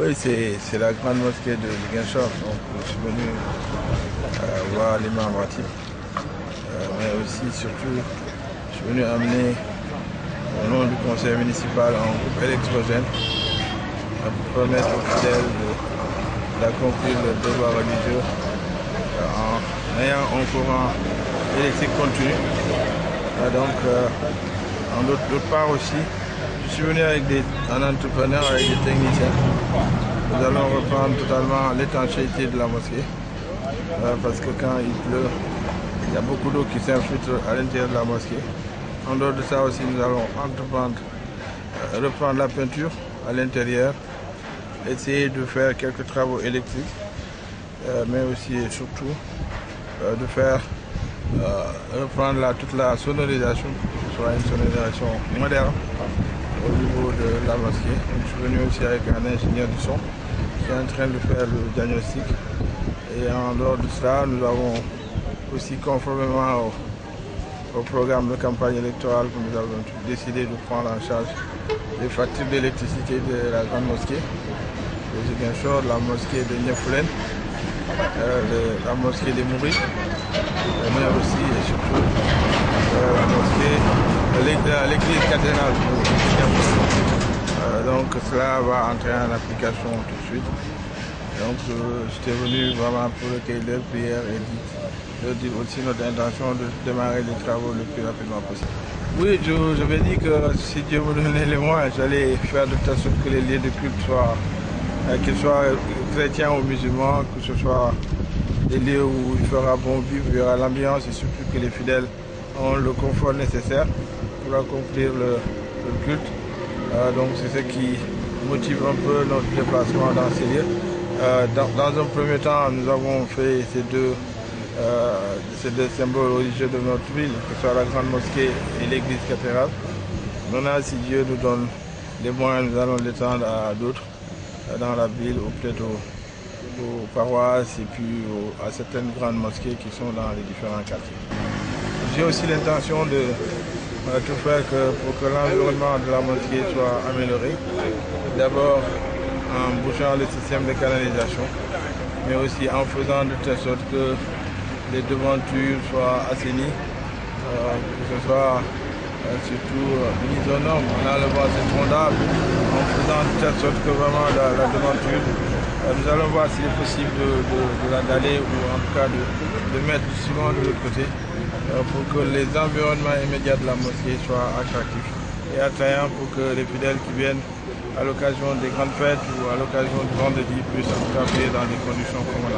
Oui, c'est la grande mosquée de Ziguinchor. Donc, je suis venu voir l'imam Ratib. Mais aussi, surtout, je suis venu amener au nom du conseil municipal un groupe électrogène pour permettre aux fidèles d'accomplir le devoir religieux en ayant un courant électrique continu. D'autre part aussi, je suis venu avec un entrepreneur, avec des techniciens. Nous allons reprendre totalement l'étanchéité de la mosquée parce que quand il pleut, il y a beaucoup d'eau qui s'infiltre à l'intérieur de la mosquée. En dehors de ça aussi, nous allons reprendre la peinture à l'intérieur, essayer de faire quelques travaux électriques, mais aussi et surtout de faire reprendre toute la sonorisation, que ce soit une sonorisation moderne au niveau de la mosquée. Je suis venu aussi avec un ingénieur du son qui est en train de faire le diagnostic. Et en dehors de cela, nous avons aussi, conformément au programme de campagne électorale, que nous avons décidé de prendre en charge les factures d'électricité de la grande mosquée de Ziguinchor, la mosquée de Niafoulen, la mosquée des Mourides, mais aussi et surtout la mosquée, l'église cathédrale de Ziguinchor. Donc cela va entrer en application tout de suite. Donc j'étais venu vraiment pour recueillir leurs prières et leur dire aussi notre intention de démarrer les travaux le plus rapidement possible. Oui, je vais dire que si Dieu me donnait les moyens, j'allais faire de telle sorte que les lieux de culte soient, qu'ils soient chrétiens ou musulmans, que ce soit des lieux où il fera bon vivre, il y aura l'ambiance et surtout que les fidèles ont le confort nécessaire pour accomplir le culte. Donc c'est ce qui motive un peu notre déplacement dans ces lieux. Dans un premier temps, nous avons fait ces deux symboles religieux de notre ville, que ce soit la grande mosquée et l'église cathédrale. Maintenant, si Dieu nous donne les moyens, nous allons l'étendre à d'autres dans la ville ou peut-être aux paroisses et puis à certaines grandes mosquées qui sont dans les différents quartiers. J'ai aussi l'intention de tout faire pour que l'environnement de la mosquée soit amélioré. D'abord en bouchant le système de canalisation, mais aussi en faisant de telle sorte que les devantures soient assainies, que ce soit surtout mise aux normes, en enlevant ces troncs en faisant de telle sorte que vraiment la devanture, nous allons voir s'il est possible de la daller ou en tout cas de mettre du ciment de l'autre côté pour que les environnements immédiats de la mosquée soient attractifs et attrayants pour que les fidèles qui viennent à l'occasion des grandes fêtes ou à l'occasion du vendredi puissent en tout cas dans des conditions convenables.